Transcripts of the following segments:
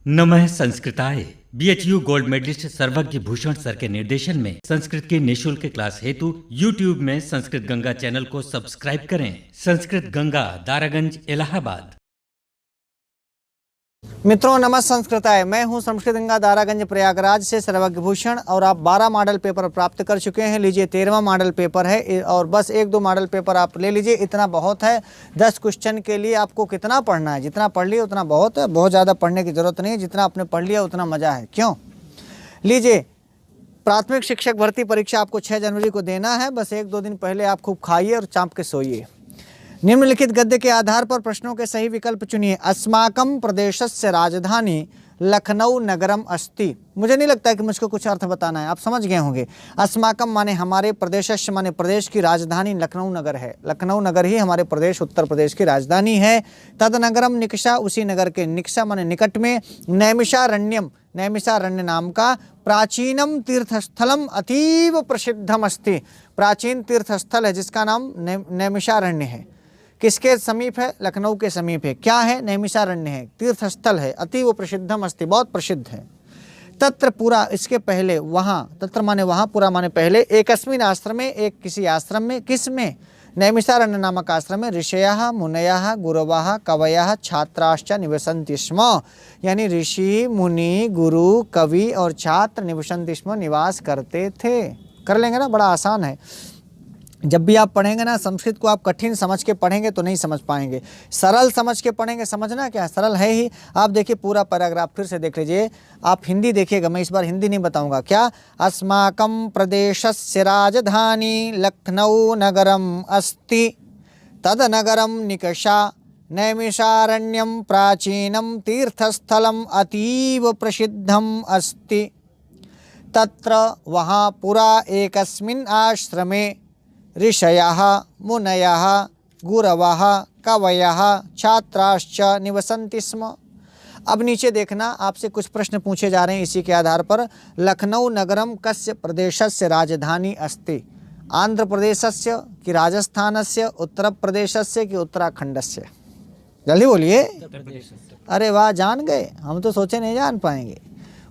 नमः संस्कृताय। BHU gold medallist सर्वज्ञ भूषण सर के निर्देशन में संस्कृत की निःशुल्क क्लास हेतु YouTube में संस्कृत गंगा चैनल को सब्सक्राइब करें। संस्कृत गंगा, दारागंज, इलाहाबाद। मित्रों नमः संस्कृताय। मैं हूं संस्कृत गंगा दारागंज प्रयागराज से सर्वज्ञ भूषण और आप 12 मॉडल पेपर प्राप्त कर चुके हैं। लीजिए 13वां मॉडल पेपर है और बस 1-2 मॉडल पेपर आप ले लीजिए, इतना बहुत है। 10 क्वेश्चन के लिए आपको कितना पढ़ना है? जितना पढ़ लिए उतना बहुत है, बहुत ज़्यादा पढ़ने की ज़रूरत नहीं है। जितना आपने पढ़ लिया उतना मज़ा है। क्यों? लीजिए, प्राथमिक शिक्षक भर्ती परीक्षा आपको 6 जनवरी को देना है। बस 1-2 दिन पहले आप खूब खाइए और चाँप के सोइए। निम्नलिखित गद्य के आधार पर प्रश्नों के सही विकल्प चुनिए। अस्माकं प्रदेशस्य राजधानी लखनऊ नगरम अस्ति। मुझे नहीं लगता है कि मुझको कुछ अर्थ बताना है, आप समझ गए होंगे। अस्माकं माने हमारे, प्रदेशस्य माने प्रदेश की राजधानी लखनऊ नगर है। लखनऊ नगर ही हमारे प्रदेश उत्तर प्रदेश की राजधानी है। तद नगरम निकषा, उसी नगर के, निकषा माने निकट में। नैमिषारण्यम, नैमिषारण्य नाम का प्राचीनम तीर्थस्थलम अतीव प्रसिद्धम अस्ति। प्राचीन तीर्थस्थल है जिसका नाम नैमिषारण्य है। किसके समीप है? लखनऊ के समीप है। क्या है? नैमिषारण्य है, तीर्थस्थल है। अतीव प्रसिद्धम अस्ति, बहुत प्रसिद्ध है। तत्र, पूरा, इसके पहले, वहाँ, तत्र माने वहाँ, पूरा माने पहले। एकस्मिन आश्रम में, एक किसी आश्रम में। किस में? नैमिषारण्य नामक आश्रम में। ऋषयः मुनयः गुरवः कवयः छात्राश्च निवसन्ति स्म। यानी ऋषि, मुनि, गुरु, कवि और छात्र निवसन्ति स्म, निवास करते थे। कर लेंगे ना, बड़ा आसान है। जब भी आप पढ़ेंगे ना संस्कृत को, आप कठिन समझ के पढ़ेंगे तो नहीं समझ पाएंगे। सरल समझ के पढ़ेंगे, समझना क्या सरल है ही। आप देखिए पूरा पैराग्राफ फिर से देख लीजिए। आप हिंदी देखिएगा, मैं इस बार हिंदी नहीं बताऊंगा। क्या? अस्माकं प्रदेशस्य राजधानी लखनऊ नगरम अस्ति। तद नगरम निकषा नैमिषारण्यम प्राचीनम तीर्थस्थलम अतीव प्रसिद्धम अस्ति। तत्र, वहाँ, पुरा, एकस्मिन् आश्रमे ऋषयः मुनयः गुरवः कवयः छात्राश्च निवसन्ति स्म। अब नीचे देखना, आपसे कुछ प्रश्न पूछे जा रहे हैं इसी के आधार पर। लखनऊ नगरम कस्य प्रदेशस्य राजधानी अस्ति? आंध्र प्रदेशस्य कि राजस्थानस्य, उत्तर प्रदेशस्य कि उत्तराखंडस्य? जल्दी बोलिए। अरे वाह, जान गए। हम तो सोचे नहीं जान पाएंगे।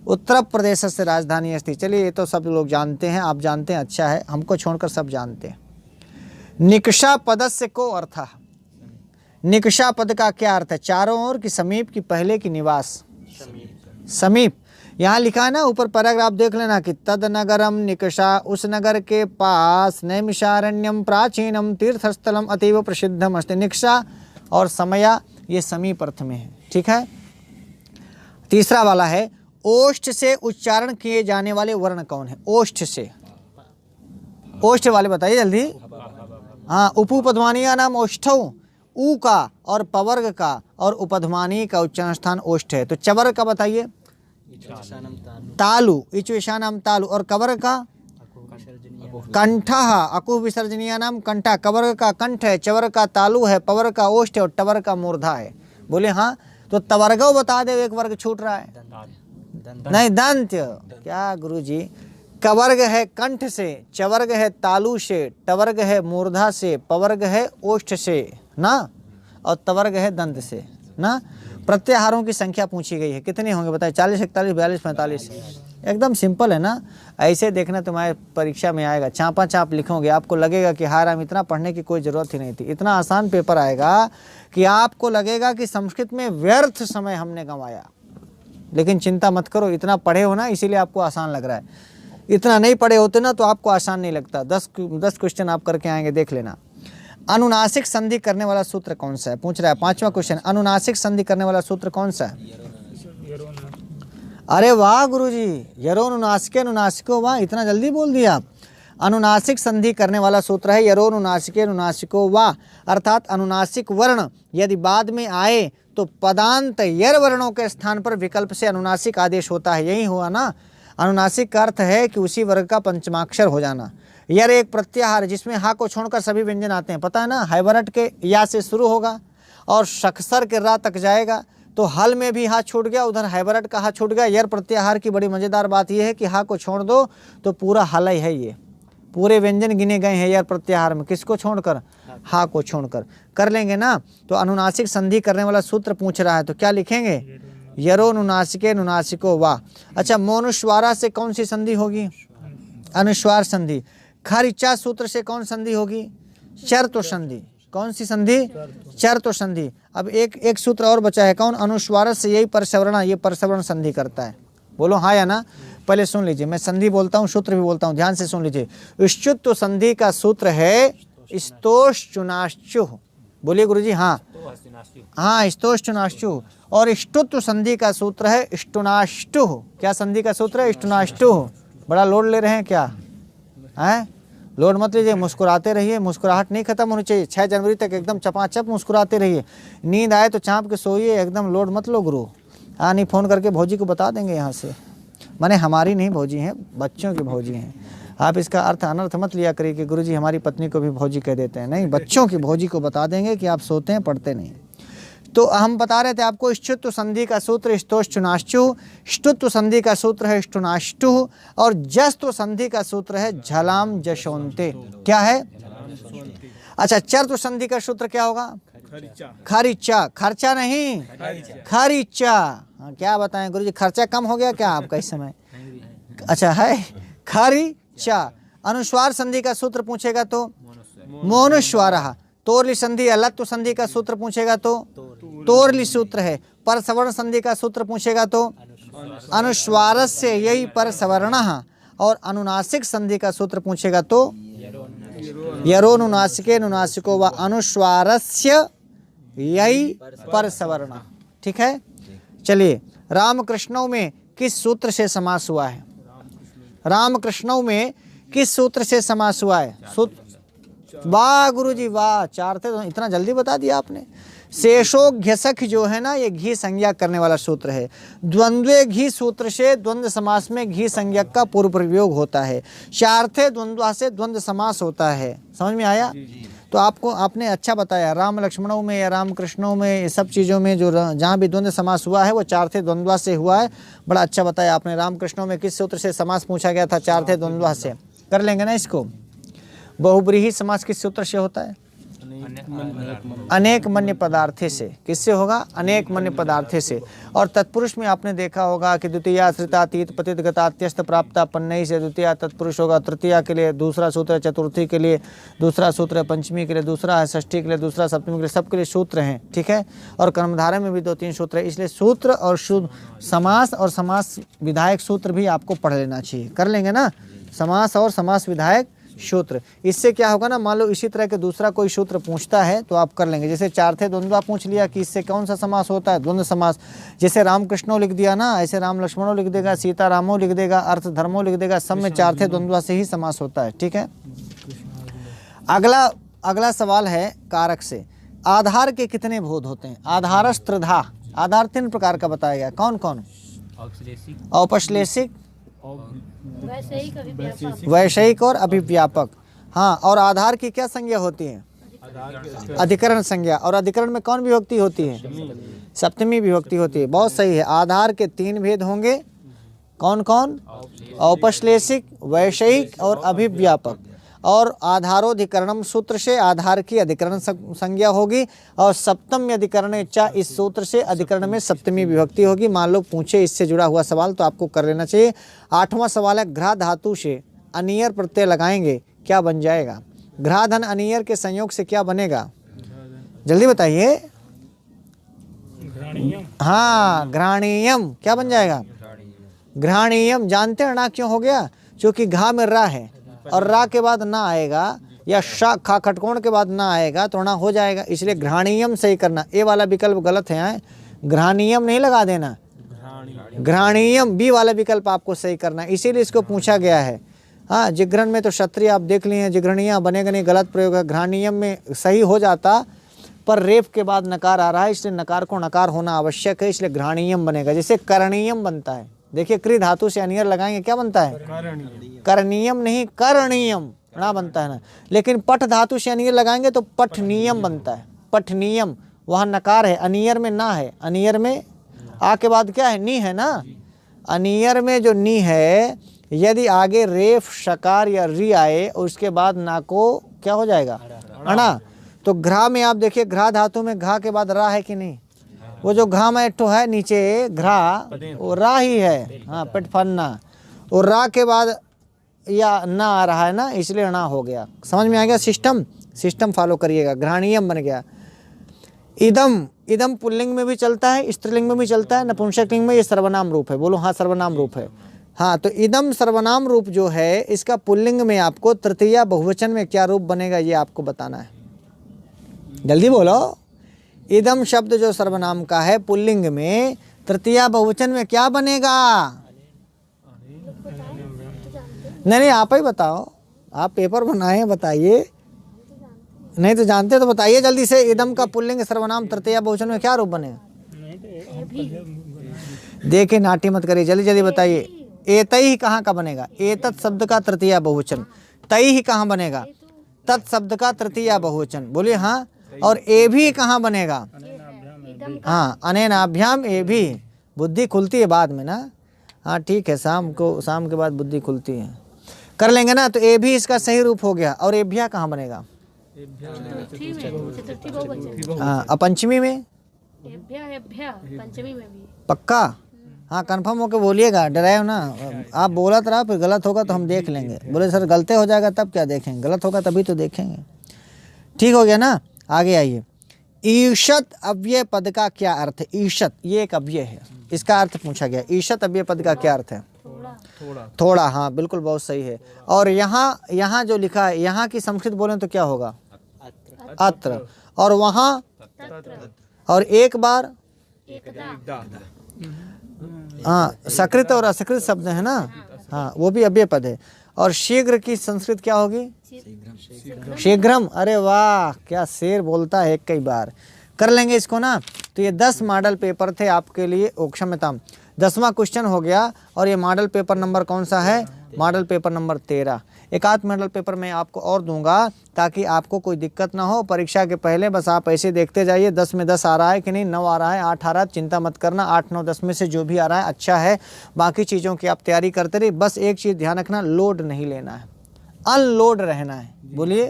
उत्तर प्रदेश से राजधानी अस्ति। चलिए, ये तो सब लोग जानते हैं, आप जानते हैं, अच्छा है, हमको छोड़कर सब जानते हैं। निकषा पदस्य को अर्थ। निकषा पद का क्या अर्थ है? चारों ओर की, समीप की, पहले की, निवास? समीप। यहाँ लिखा है ना, ऊपर पैराग्राफ देख लेना कि तद नगरम निकषा, उस नगर के पास, नैमिषारण्यम प्राचीनम तीर्थस्थलम अतीव प्रसिद्धम अस्ति। निकषा और समया ये समीप अर्थ में है। ठीक है। तीसरा वाला है, ओष्ठ से उच्चारण किए जाने वाले वर्ण कौन है? ओष्ठ से, ओष्ठ वाले बताइए जल्दी। हाँ, उपपध्मानीय नाम ओष्ठौ। ऊ का और पवर्ग का और उपध्मानी का उच्चारण स्थान ओष्ठ है। तो चवर्ग का बताइए। तालु, इचुषानाम तालु। और कवर्ग का? कंठः, अकुह विसर्जनीय नाम कंठा। कवर्ग का कंठ है, चवर्ग का तालु है, पवर्ग का ओष्ठ है और टवर्ग का मूर्धा है। बोले हाँ, तो तवर्गो बता दे, एक वर्ग छूट रहा है। नहीं, दंत। क्या गुरुजी? कवर्ग है कंठ से, चवर्ग है तालु से, टवर्ग है मूर्धा से, पवर्ग है ओष्ठ से ना, और तवर्ग है दंत से ना। प्रत्याहारों की संख्या पूछी गई है, कितने होंगे बताइए? 40, 41, 42, 45। एकदम सिंपल है ना। ऐसे देखना, तुम्हारे परीक्षा में आएगा, चापा चाप लिखोगे, आपको लगेगा कि हार हम इतना पढ़ने की कोई ज़रूरत ही नहीं थी। इतना आसान पेपर आएगा कि आपको लगेगा कि संस्कृत में व्यर्थ समय हमने गंवाया। लेकिन चिंता मत करो, इतना पढ़े हो ना, इसीलिए आपको आसान लग रहा है। इतना नहीं पढ़े होते ना तो आपको आसान नहीं लगता। 10 क्वेश्चन आप करके आएंगे, देख लेना। अनुनासिक संधि करने वाला सूत्र कौन सा है? पूछ रहा है 5वां क्वेश्चन। अनुनासिक संधि करने वाला सूत्र कौन सा है? अरे वाह गुरुजी, यरोनुनासिके नुनासिको। वाह, इतना जल्दी बोल दिया आप। अनुनासिक संधि करने वाला सूत्र है यरोनुनासिके नुनासिको वाह। अर्थात अनुनासिक वर्ण यदि बाद में आए तो पदांत यर वर्णों के स्थान पर विकल्प से अनुनासिक आदेश होता है। यही हुआ ना। अनुनासिक का अर्थ है कि उसी वर्ग का पंचमाक्षर हो जाना। यर एक प्रत्याहार जिसमें हा को छोड़कर सभी व्यंजन आते हैं, पता है ना। हैवरट के या से शुरू होगा और शक्सर के रा तक जाएगा, तो हल में भी हा छूट गया, उधर हैवरट का हा छूट गया। यर प्रत्याहार की बड़ी मज़ेदार बात यह है कि हा को छोड़ दो तो पूरा हल ही है। ये पूरे व्यंजन गिने गए हैं यर प्रत्याहार में, किसको छोड़कर? हा को छोड़कर। कर लेंगे ना। तो अनुनासिक संधि करने वाला सूत्र पूछ रहा है, तो क्या लिखेंगे? यरो नुनासिके नुनासिको वा। अच्छा, मोनुस्वारा से कौन सी संधि होगी? अनुस्वार संधि। खरिचा सूत्र से कौन संधि होगी? चर्तो संधि। कौन सी संधि? चर्तो संधि। अब एक सूत्र और बचा है, कौन? अनुस्वार से, यही परसवर्ण, ये परसवर्ण संधि करता है। बोलो हाँ या ना? पहले सुन लीजिए, मैं संधि बोलता हूँ, सूत्र भी बोलता हूँ, ध्यान से सुन लीजिए। इष्टुत्व संधि का सूत्र है स्तोश्चुनाश्चु। बोलिए गुरुजी। हाँ हाँ, स्तोश्चुनाश्चु। और इष्टुत्व संधि का सूत्र है इष्टुनाष्टु। क्या संधि का सूत्र है? इष्टुनाष्टु। बड़ा लोड ले रहे हैं क्या? हैं? लोड मत लीजिए, मुस्कुराते रहिए, मुस्कुराहट नहीं खत्म होनी चाहिए। 6 जनवरी तक एकदम चपाचप मुस्कुराते रहिए। नींद आए तो चाँप के सोइए, एकदम लोड मत लो गुरु। हाँ, नहीं फ़ोन करके भौजी को बता देंगे यहाँ से, माने हमारी नहीं भौजी हैं, बच्चों की भौजी हैं। आप इसका अर्थ अनर्थ मत लिया करिए कि गुरुजी हमारी पत्नी को भी भौजी कह देते हैं। नहीं, बच्चों की भौजी को बता देंगे कि आप सोते हैं, पढ़ते नहीं। तो हम बता रहे थे आपको, इष्टुत्व संधि का सूत्र स्तोश्चुनाश्चु, इष्टुत्व संधि का सूत्र है इष्टुनाष्टु, और जस्तु संधि का सूत्र है झलाम जशोन्ते। क्या है? अच्छा, चर्तु संधि का सूत्र क्या होगा? खरिचा। खर्चा नहीं, खरिचा। हाँ, क्या बताएं गुरुजी, खर्चा कम हो गया क्या आपका इस समय? अच्छा है, खरिचा। अनुस्वार संधि का सूत्र पूछेगा तो मोनुस्वारः। तोरली संधि या लत्व संधि का सूत्र पूछेगा तो तोरली सूत्र है। परसवर्ण संधि का सूत्र पूछेगा तो अनुस्वारस्य, यही परसवर्णः। और अनुनासिक संधि का सूत्र पूछेगा तो यरो नुनासिके नुनासिको व अनुस्वारस्य, यही परसवर्ण। ठीक है, चलिए। रामकृष्णों में किस सूत्र से समास हुआ है? रामकृष्णों में किस सूत्र से समास हुआ है? वाह गुरुजी वाह, 4 थे तो इतना जल्दी बता दिया आपने। शेषो घ्यसख जो है ना, ये घी संज्ञा करने वाला सूत्र है। द्वंद्वे घी सूत्र से द्वंद्व समास में घी संज्ञक का पूर्व प्रयोग होता है। चार्थे द्वंद्वा से द्वंद्व समास होता है। समझ में आया? तो आपने अच्छा बताया, राम लक्ष्मणों में या राम कृष्णों में, ये सब चीज़ों में जो जहाँ भी द्वंद्व समास हुआ है वो चार्थे द्वंद्वा से हुआ है। बड़ा अच्छा बताया आपने। राम कृष्णों में किस सूत्र से समास पूछा गया था? चार्थे द्वंद्वा से। कर लेंगे ना इसको। बहुब्रीहि समास किस सूत्र से होता है? अनेक मन्य पदार्थे से। किससे होगा? अनेक मन्य पदार्थे से। और तत्पुरुष में आपने देखा होगा कि द्वितीया श्रितातीत पतित गतात्यस्त प्राप्ता पन्नई से द्वितीया तत्पुरुष होगा। तृतीया के लिए दूसरा सूत्र है, चतुर्थी के लिए दूसरा सूत्र है, पंचमी के लिए दूसरा है, षष्ठी के लिए दूसरा, सप्तमी के लिए, सबके लिए सूत्र हैं। ठीक है, और कर्मधारय में भी 2-3 सूत्र है। इसलिए सूत्र और शुद्ध समास और समास विधायक सूत्र भी आपको पढ़ लेना चाहिए। कर लेंगे ना, समास और समास विधायक सूत्र। इससे क्या होगा ना, मान लो इसी तरह के दूसरा कोई सूत्र पूछता है तो आप कर लेंगे। जैसे चार्थे द्वंद्वा पूछ लिया कि इससे कौन सा समास होता है? द्वंद्व समास। जैसे राम कृष्णों लिख दिया ना, ऐसे राम लक्ष्मणों लिख देगा, सीता रामों लिख देगा, अर्थ धर्मों लिख देगा। सब में चार्थे द्वंद्वा से ही समास होता है। ठीक है, अगला सवाल है कारक से। आधार के कितने बोध होते हैं? आधारस त्रिधा। आधार 3 प्रकार का बताया गया। कौन कौन? औपश्लेषिक, वैषयिक और अभिव्यापक। हाँ, और आधार की क्या संज्ञा होती है? अधिकरण संज्ञा। और अधिकरण में कौन विभक्ति होती है? सप्तमी विभक्ति होती है। बहुत सही है। आधार के 3 भेद होंगे। कौन कौन? औपश्लेषिक, वैषयिक और अभिव्यापक। और आधारोधिकरणम सूत्र से आधार की अधिकरण संज्ञा होगी। और सप्तम अधिकरण चा, इस सूत्र से अधिकरण में सप्तमी विभक्ति होगी। मान लो पूछे इससे जुड़ा हुआ सवाल तो आपको कर लेना चाहिए। 8वां सवाल है, घ्रा धातु से अनियर प्रत्यय लगाएंगे क्या बन जाएगा? घ्रा धन अनियर के संयोग से क्या बनेगा? जल्दी बताइए। हाँ, घ्राणीयम। क्या बन जाएगा? घ्राणीयम। जानते हैं ना क्यों हो गया? क्योंकि घा में रा है और रा के बाद ना आएगा, या शा खा खटकोण के बाद ना आएगा तो ना हो जाएगा। इसलिए घ्राणीयम सही करना। ए वाला विकल्प गलत है, घ्राणीयम नहीं लगा देना, घ्राणीयम बी वाला विकल्प आपको सही करना है। इसीलिए इसको पूछा गया है। हाँ, जिघ्रन में तो क्षत्रिय आप देख लिए, जिघ्रणीय बनेगा नहीं, गलत प्रयोग है। घ्राणीयम में सही हो जाता, पर रेफ के बाद नकार आ रहा है, इसलिए नकार को नकार होना आवश्यक है, इसलिए घ्राणीयम बनेगा। जैसे करणीयम बनता है। देखिए, कृ धातु से अनियर लगाएंगे क्या बनता है? करणीयम नहीं, करणीयम ना बनता है ना। लेकिन पठ धातु से अनियर लगाएंगे तो पठनीयम बनता है। पठनीयम, वहाँ नकार है, अनियर में ना है। अनियर में आ के बाद क्या है? नी है ना। अनियर में जो नी है, यदि आगे रेफ शकार या री आए और उसके बाद ना को क्या हो जाएगा? अणा। तो घ्रा में आप देखिए, घ्रा धातु में घा के बाद रा है कि नहीं? वो जो घा में ठो है नीचे घ्रा, वो रा ही है। हाँ, पेट फन्ना, और रा के बाद या ना आ रहा है ना, इसलिए ना हो गया। समझ में आ गया? सिस्टम फॉलो करिएगा। घ्राणीयम बन गया। इदम पुल्लिंग में भी चलता है, स्त्रीलिंग में भी चलता है, नपुंसकलिंग में ये सर्वनाम रूप है। बोलो हाँ, सर्वनाम रूप है। हाँ, तो इदम सर्वनाम रूप जो है, इसका पुल्लिंग में आपको तृतीया बहुवचन में क्या रूप बनेगा ये आपको बताना है। जल्दी बोलो। इदम शब्द जो सर्वनाम का है, पुल्लिंग में तृतीया बहुवचन में क्या बनेगा? नहीं, आप ही बताओ। आप पेपर बनाए, बताइए। नहीं तो जानते तो बताइए जल्दी से। इदम का पुल्लिंग सर्वनाम तृतीया बहुवचन में क्या रूप बनेगा? देखिए, नाटी मत करिए, जल्दी जल्दी बताइए। एतई ही कहाँ का बनेगा? एतत् शब्द का तृतीया बहुवचन। तई ही कहाँ बनेगा? तत् शब्द का तृतीया बहुवचन। बोलिए हाँ। और ए भी कहाँ बनेगा? हाँ, अनेनाभ्याम ए भी। बुद्धि खुलती है बाद में ना। हाँ ठीक है, शाम के बाद बुद्धि खुलती है। कर लेंगे ना। तो ए भी इसका सही रूप हो गया। और एभ्या कहाँ बनेगा? हाँ, अपंचमी में? पंचमी में भी। पक्का? हाँ, कंफर्म होके बोलिएगा, डराए ना। आप बोला तो रहा, फिर गलत होगा तो हम देख लेंगे। बोले सर गलते हो जाएगा तब क्या देखेंगे? गलत होगा तभी तो देखेंगे। ठीक हो गया ना? आगे आइए। ईषत अव्यय पद का क्या अर्थ है? ईषत ये एक अव्यय है, इसका अर्थ पूछा गया। ईषत अव्यय पद का क्या अर्थ है? थोड़ा। हाँ बिल्कुल, बहुत सही है। और यहाँ जो लिखा है, यहाँ की संस्कृत बोलें तो क्या होगा? अत्र। और वहाँ? और एक बार? हाँ, सकृत और असकृत शब्द है ना। हाँ, वो भी अव्यय पद है। और शीघ्र की संस्कृत क्या होगी? शीघ्रम। अरे वाह, क्या शेर बोलता है एक कई बार। कर लेंगे इसको ना। तो ये 10 मॉडल पेपर थे आपके लिए। क्षम्यताम, 10वां क्वेश्चन हो गया। और ये मॉडल पेपर नंबर कौन सा है? Model paper number 13। एक आध मॉडल पेपर मैं आपको और दूंगा ताकि आपको कोई दिक्कत ना हो। परीक्षा के पहले बस आप ऐसे देखते जाइए 10 में 10 आ रहा है कि नहीं, 9 आ रहा है, 8 आ रहा है, चिंता मत करना। 8, 9, 10 में से जो भी आ रहा है अच्छा है। बाकी चीज़ों की आप तैयारी करते रहिए। बस एक चीज़ ध्यान रखना, लोड नहीं लेना है, अनलोड रहना है। बोलिए,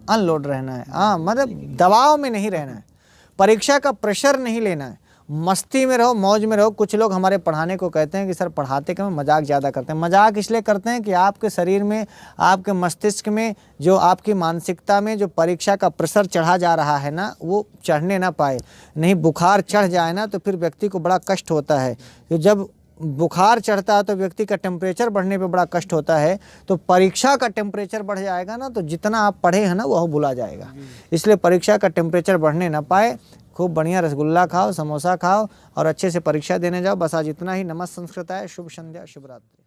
अनलोड रहना है। हाँ, मतलब दबाव में नहीं रहना है, परीक्षा का प्रेशर नहीं लेना है, मस्ती में रहो, मौज में रहो। कुछ लोग हमारे पढ़ाने को कहते हैं कि सर पढ़ाते कम, मजाक ज़्यादा करते हैं। मजाक इसलिए करते हैं कि आपके शरीर में, आपके मस्तिष्क में, जो आपकी मानसिकता में जो परीक्षा का प्रेशर चढ़ा जा रहा है ना, वो चढ़ने ना पाए। नहीं, बुखार चढ़ जाए ना तो फिर व्यक्ति को बड़ा कष्ट होता है। तो जब बुखार चढ़ता है तो व्यक्ति का टेम्परेचर बढ़ने पे बड़ा कष्ट होता है। तो परीक्षा का टेम्परेचर बढ़ जाएगा ना, तो जितना आप पढ़े हैं ना वह भुला जाएगा। इसलिए परीक्षा का टेम्परेचर बढ़ने ना पाए। खूब बढ़िया रसगुल्ला खाओ, समोसा खाओ और अच्छे से परीक्षा देने जाओ। बस आज इतना ही। नमस्ते संस्कृताय। शुभ संध्या, शुभ रात्रि।